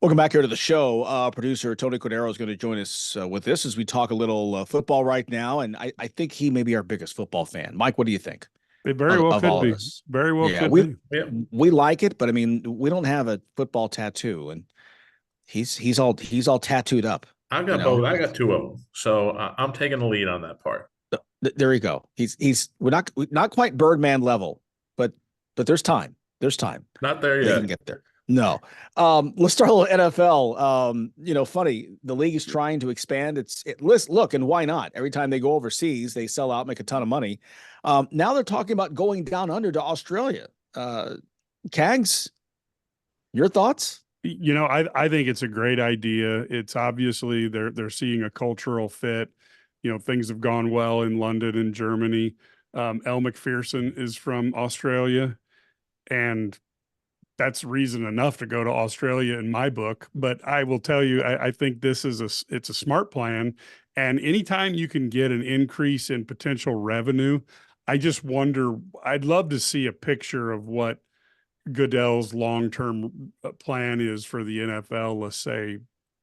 Welcome back here to the show. Producer Tony Cordero is going to join us with this as we talk a little football right now. And I think he may be our biggest football fan. Mike, what do you think It very well of could all of be. us? Very well Yeah, could we be. Yeah, we like it, but I mean, we don't have a football tattoo, and he's all tattooed up. I've You got know, both. I got two of them, so I'm taking the lead on that part. There you go. We're not quite Birdman level, but there's time. There's time. Not there They yet. can get there. No. Let's start a little NFL. Funny. The league is trying to expand. Look, and why not? Every time they go overseas, they sell out, make a ton of money. Now they're talking about going down under to Australia. Cags, your thoughts? I think it's a great idea. It's obviously they're seeing a cultural fit. Things have gone well in London and Germany. Elle McPherson is from Australia, and that's reason enough to go to Australia in my book. But I will tell you, I think it's a smart plan. And anytime you can get an increase in potential revenue, I just wonder, I'd love to see a picture of what Goodell's long-term plan is for the NFL, let's say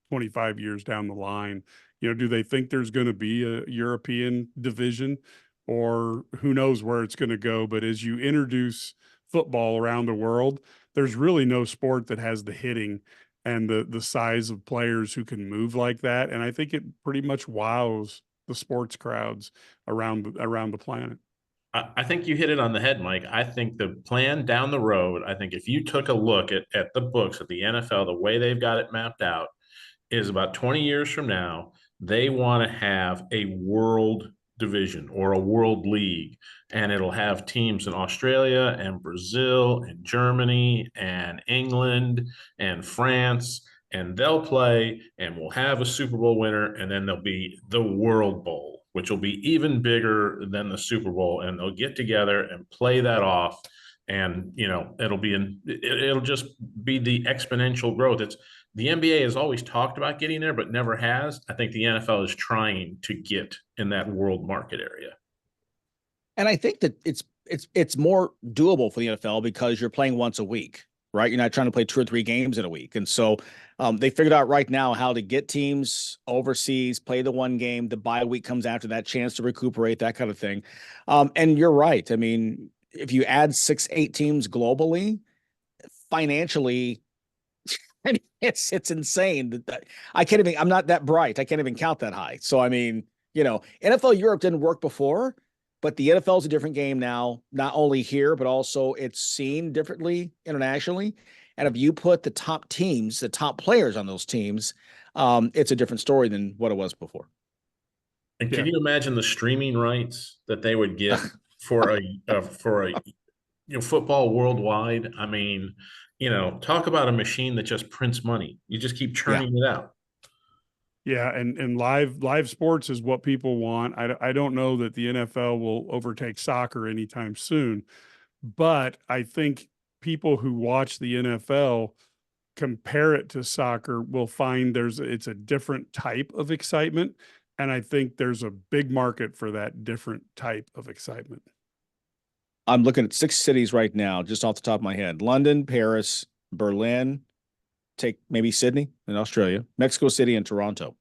25 years down the line. Do they think there's going to be a European division, or who knows where it's going to go? But as you introduce football around the world, there's really no sport that has the hitting and the size of players who can move like that. And I think it pretty much wows the sports crowds around the planet. I think you hit it on the head, Mike. I think the plan down the road, I think if you took a look at the books at the NFL, the way they've got it mapped out is about 20 years from now, they want to have a world division or a world league, and it'll have teams in Australia and Brazil and Germany and England and France, and they'll play, and we'll have a Super Bowl winner, and then there'll be the World Bowl, which will be even bigger than the Super Bowl, and they'll get together and play that off. And it'll just be the exponential growth. It's the NBA has always talked about getting there, but never has. I think the NFL is trying to get in that world market area. And I think that it's more doable for the NFL because you're playing once a week, right? You're not trying to play 2 or 3 games in a week. And so they figured out right now how to get teams overseas, play the one game, the bye week comes after that, chance to recuperate, that kind of thing. And you're right. I mean, if you add 6, 8 teams globally, financially, I mean, it's insane that I'm not that bright. I can't even count that high. So, I mean, NFL Europe didn't work before, but the NFL is a different game now, not only here, but also it's seen differently internationally. And if you put the top teams, the top players on those teams, it's a different story than what it was before. And Yeah. can you imagine the streaming rights that they would get for a football worldwide? I mean, talk about a machine that just prints money. You just keep Yeah. churning it out. Yeah, and live sports is what people want. I don't know that the NFL will overtake soccer anytime soon, but I think people who watch the NFL compare it to soccer will find it's a different type of excitement, and I think there's a big market for that different type of excitement. I'm looking at 6 cities right now, just off the top of my head: London, Paris, Berlin, take maybe Sydney in Australia, Mexico City, and Toronto.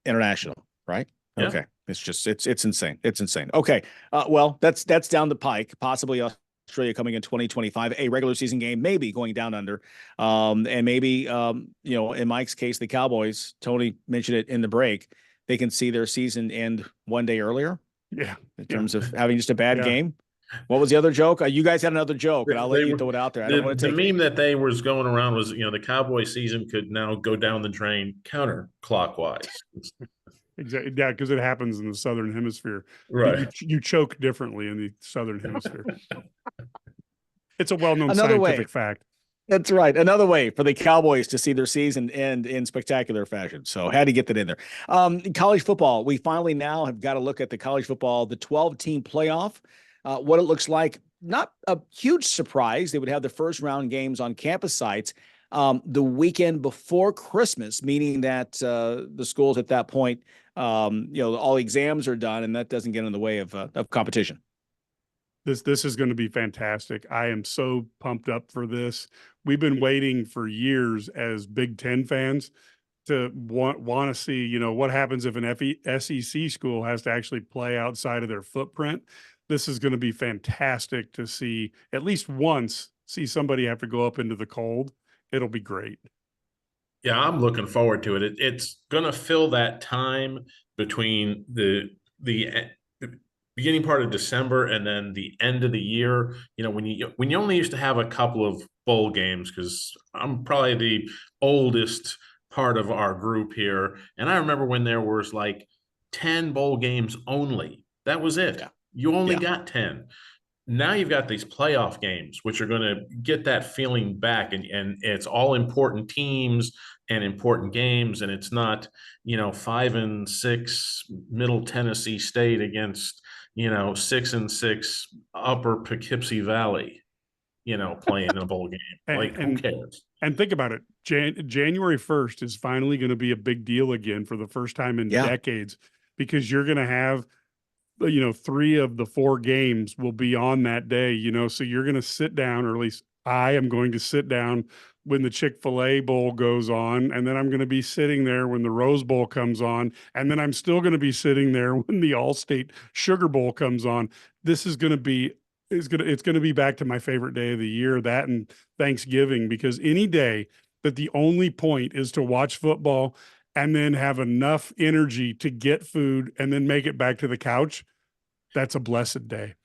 International, right? Yeah. Okay. It's insane. It's insane. Okay. Well, that's down the pike, possibly Australia coming in 2025, a regular season game, maybe going down under. And maybe, in Mike's case, the Cowboys, Tony mentioned it in the break, they can see their season end one day earlier. Yeah. In terms of having just a bad Yeah. game. What was the other joke? You guys had another joke, and I'll let you throw it out there. I don't want to The take meme that they was going around was, the Cowboy season could now go down the drain counterclockwise. Exactly. Yeah, because it happens in the Southern Hemisphere. Right. You choke differently in the Southern Hemisphere. It's a well-known Another scientific way. fact. That's right. Another way for the Cowboys to see their season end in spectacular fashion. So had to get that in there. College football. We finally now have got to look at the college football, the 12-team playoff, what it looks like. Not a huge surprise. They would have the first round games on campus sites the weekend before Christmas, meaning that the schools at that point, all exams are done, and that doesn't get in the way of competition. This is going to be fantastic. I am so pumped up for this. We've been waiting for years as Big Ten fans to want to see, what happens if an SEC school has to actually play outside of their footprint. This is going to be fantastic to see at least once, see somebody have to go up into the cold. It'll be great. Yeah, I'm looking forward to it. It's going to fill that time between the beginning part of December and then the end of the year. When you only used to have a couple of bowl games, because I'm probably the oldest part of our group here, and I remember when there was like 10 bowl games only. That was it. Yeah. You only Yeah. got 10. Now you've got these playoff games, which are going to get that feeling back, and it's all important teams and important games, and it's not 5-6 Middle Tennessee State against 6-6 Upper Poughkeepsie Valley, playing in a bowl game. Like, who cares? And think about it. January 1st is finally going to be a big deal again for the first time in decades, because you're going to have 3 of the 4 games will be on that day, so you're going to sit down, or at least I am going to sit down when the Chick-fil-A Bowl goes on, and then I'm going to be sitting there when the Rose Bowl comes on, and then I'm still going to be sitting there when the All-State Sugar Bowl comes on. This is going to be it's going to be back to my favorite day of the year, that and Thanksgiving, because any day that the only point is to watch football and then have enough energy to get food and then make it back to the couch, that's a blessed day.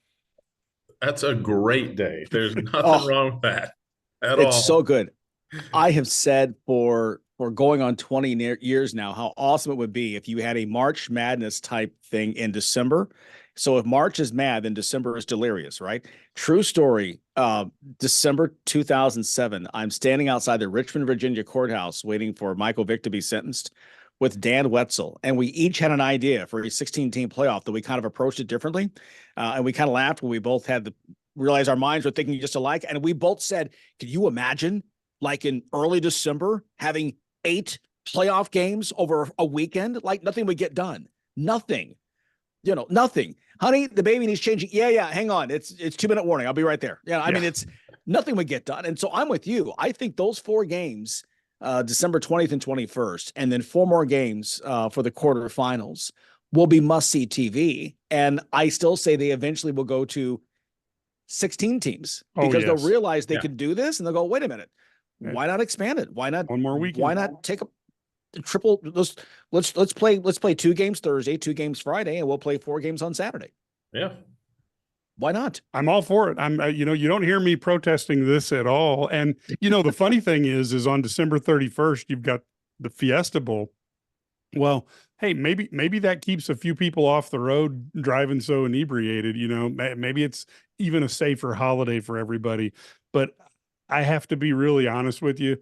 That's a great day. There's nothing wrong with that at all. It's so good. I have said for going on 20 years now how awesome it would be if you had a March Madness type thing in December. So if March is mad, then December is delirious, right? True story. December 2007, I'm standing outside the Richmond, Virginia courthouse waiting for Michael Vick to be sentenced with Dan Wetzel. And we each had an idea for a 16-team playoff that we kind of approached it differently. And we kind of laughed when we both had realized our minds were thinking just alike. And we both said, could you imagine, like in early December, having 8 playoff games over a weekend? Like nothing would get done. Nothing. Nothing. Honey, the baby needs changing. Yeah. Hang on. It's 2-minute warning. I'll be right there. I mean, it's nothing would get done. And so I'm with you. I think those 4 games, December 20th and 21st, and then 4 more games for the quarterfinals will be must-see TV. And I still say they eventually will go to 16 teams because they'll realize they can do this, and they'll go, wait a minute, why not expand it? Why not 1 more weekend? Why not take a triple? Let's play 2 games Thursday, 2 games Friday, and we'll play 4 games on Saturday. Yeah. Why not? I'm all for it. I'm, you don't hear me protesting this at all. And, the funny thing is on December 31st, you've got the Fiesta Bowl. Well, hey, maybe that keeps a few people off the road driving so inebriated, maybe it's even a safer holiday for everybody. But I have to be really honest with you.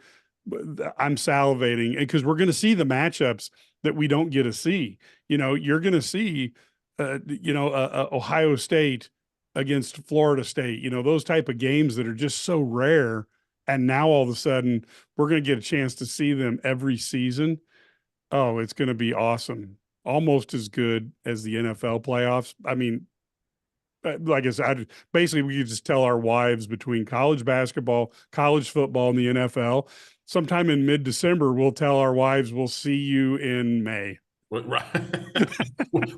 I'm salivating because we're going to see the matchups that we don't get to see. You're going to see, Ohio State against Florida State, those type of games that are just so rare. And now all of a sudden we're going to get a chance to see them every season. Oh, it's going to be awesome. Almost as good as the NFL playoffs. I mean, like I said, basically we could just tell our wives between college basketball, college football, and the NFL, sometime in mid-December, we'll tell our wives we'll see you in May.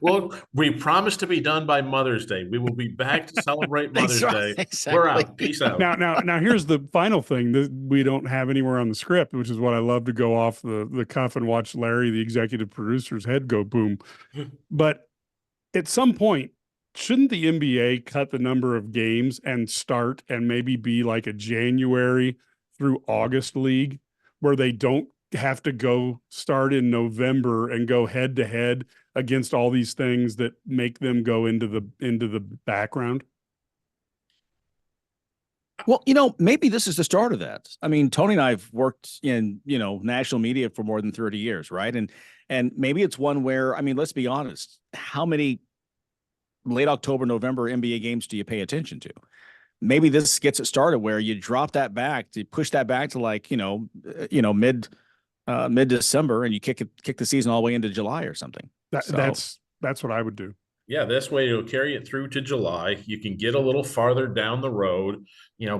Well, we promised to be done by Mother's Day. We will be back to celebrate Mother's Day. Exactly. We're out. Peace out. Now, here's the final thing that we don't have anywhere on the script, which is what I love to go off the cuff and watch Larry, the executive producer's head go boom. But at some point, shouldn't the NBA cut the number of games and start and maybe be like a January through August league where they don't have to go start in November and go head to head against all these things that make them go into the background? Well, maybe this is the start of that. I mean, Tony and I've worked in, national media for more than 30 years, right? And maybe it's one where, I mean, let's be honest, how many late October, November NBA games do you pay attention to? Maybe this gets it started where you drop that back, you push that back to like, mid-December, and you kick the season all the way into July or something. That's what I would do. Yeah, this way you'll carry it through to July. You can get a little farther down the road.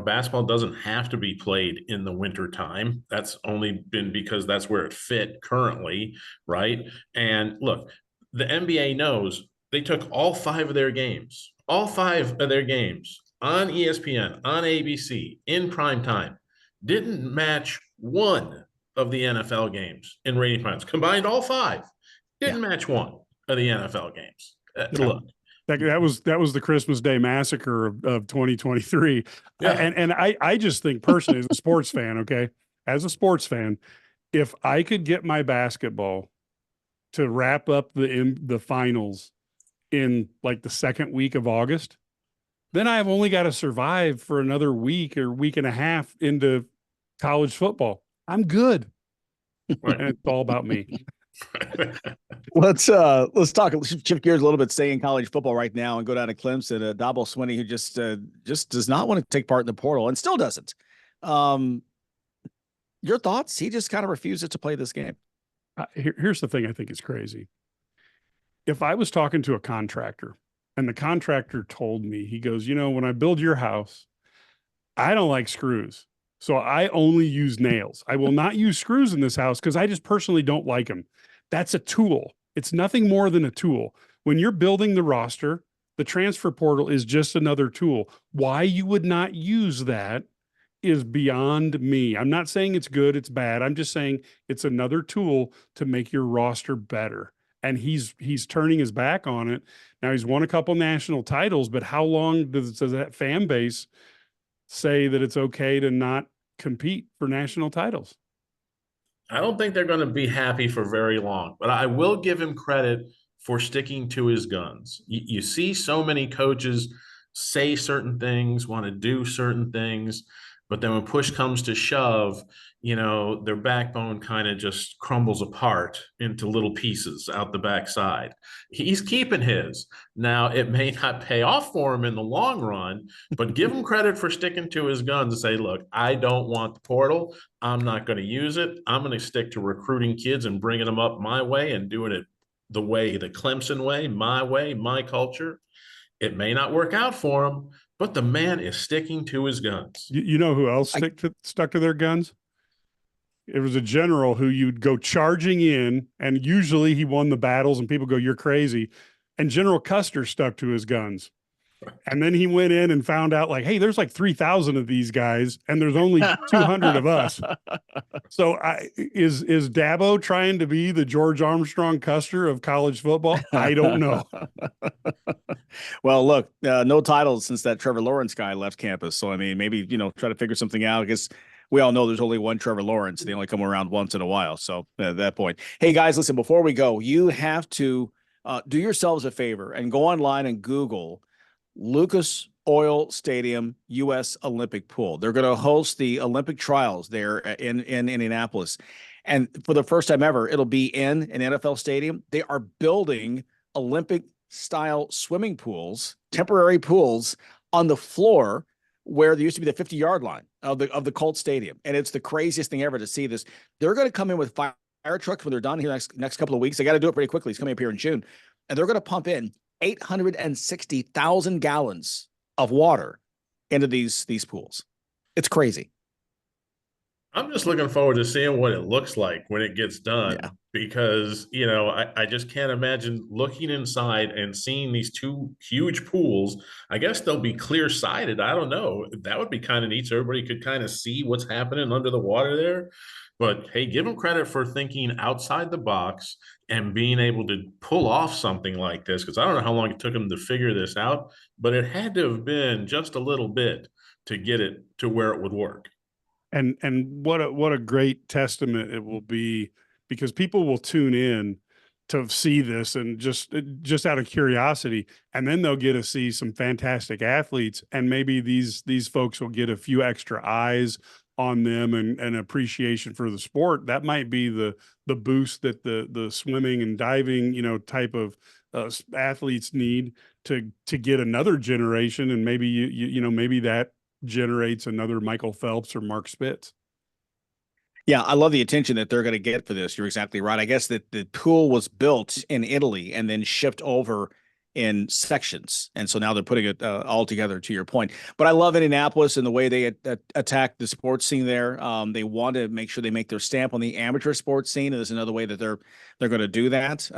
Basketball doesn't have to be played in the winter time. That's only been because that's where it fit currently, right? And look, the NBA knows they took all five of their games on ESPN, on ABC, in prime time, didn't match one of the NFL games in rating points. Combined all five, Yeah. didn't match one of the NFL games. Yeah. Look, That was the Christmas Day massacre of 2023. yeah, And I just think personally, as a sports fan, okay, as a sports fan, if I could get my basketball to wrap up the finals in like the second week of August, then I've only got to survive for another week or week and a half into college football. I'm good. right. And it's all about me. Let's talk. Let's shift gears a little bit. Stay in college football right now and go down to Clemson. Dabo Swinney, who just does not want to take part in the portal and still doesn't. Your thoughts? He just kind of refuses to play this game. Here's the thing I think is crazy. If I was talking to a contractor and the contractor told me, he goes, when I build your house, I don't like screws. So I only use nails. I will not use screws in this house because I just personally don't like them. That's a tool. It's nothing more than a tool. When you're building the roster, the transfer portal is just another tool. Why you would not use that is beyond me. I'm not saying it's good, it's bad. I'm just saying it's another tool to make your roster better. And he's turning his back on it. Now he's won a couple national titles, but how long does that fan base say that it's okay to not compete for national titles? I don't think they're going to be happy for very long, but I will give him credit for sticking to his guns. You see so many coaches say certain things, want to do certain things, but then when push comes to shove, their backbone kind of just crumbles apart into little pieces out the backside. He's keeping his. Now, it may not pay off for him in the long run, but give him credit for sticking to his guns and say, look, I don't want the portal. I'm not going to use it. I'm going to stick to recruiting kids and bringing them up my way and doing it the Clemson way, my culture. It may not work out for him, but the man is sticking to his guns. You know who else stuck to their guns? It was a general who you'd go charging in, and usually he won the battles, and people go, "You're crazy." And General Custer stuck to his guns. And then he went in and found out, like, hey, there's like 3,000 of these guys, and there's only 200 of us. So is Dabo trying to be the George Armstrong Custer of college football? I don't know. Well, look, no titles since that Trevor Lawrence guy left campus. So, I mean, maybe, try to figure something out. I guess we all know there's only one Trevor Lawrence. They only come around once in a while. So at that point, hey, guys, listen, before we go, you have to do yourselves a favor and go online and Google Lucas Oil Stadium U.S. Olympic Pool. They're going to host the Olympic trials there in Indianapolis. And for the first time ever, it'll be in an NFL stadium. They are building Olympic style swimming pools, temporary pools on the floor where there used to be the 50-yard line of the Colts Stadium. And it's the craziest thing ever to see this. They're going to come in with fire trucks when they're done here next couple of weeks. They got to do it pretty quickly. It's coming up here in June. And they're going to pump in 860,000 gallons of water into these pools. It's crazy. I'm just looking forward to seeing what it looks like when it gets done, because, I just can't imagine looking inside and seeing these two huge pools. I guess they'll be clear-sided. I don't know. That would be kind of neat so everybody could kind of see what's happening under the water there. But hey, give them credit for thinking outside the box and being able to pull off something like this, because I don't know how long it took them to figure this out, but it had to have been just a little bit to get it to where it would work. And what a great testament it will be, because people will tune in to see this and just out of curiosity, and then they'll get to see some fantastic athletes, and maybe these folks will get a few extra eyes on them and appreciation for the sport. That might be the boost that the swimming and diving type of athletes need to get another generation, and maybe maybe that generates another Michael Phelps or Mark Spitz. Yeah, I love the attention that they're going to get for this. You're exactly right. I guess that the pool was built in Italy and then shipped over in sections. And so now they're putting it all together, to your point. But I love Indianapolis and the way they attack the sports scene there. They want to make sure they make their stamp on the amateur sports scene. And there's another way that they're going to do that.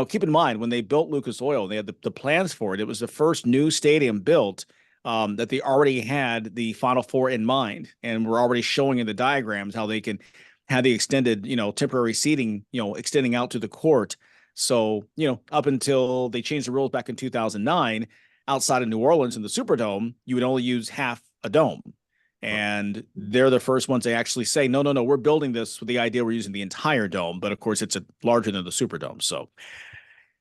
Keep in mind, when they built Lucas Oil, they had the plans for it. It was the first new stadium built that they already had the Final Four in mind. And we're already showing in the diagrams how they can have the extended, temporary seating, extending out to the court. So, up until they changed the rules back in 2009, outside of New Orleans in the Superdome, you would only use half a dome. And they're the first ones they actually say, no, we're building this with the idea we're using the entire dome. But of course, it's larger than the Superdome. So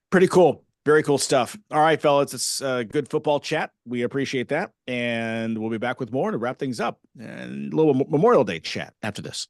pretty cool. Very cool stuff. All right, fellas, it's a good football chat. We appreciate that. And we'll be back with more to wrap things up and a little Memorial Day chat after this.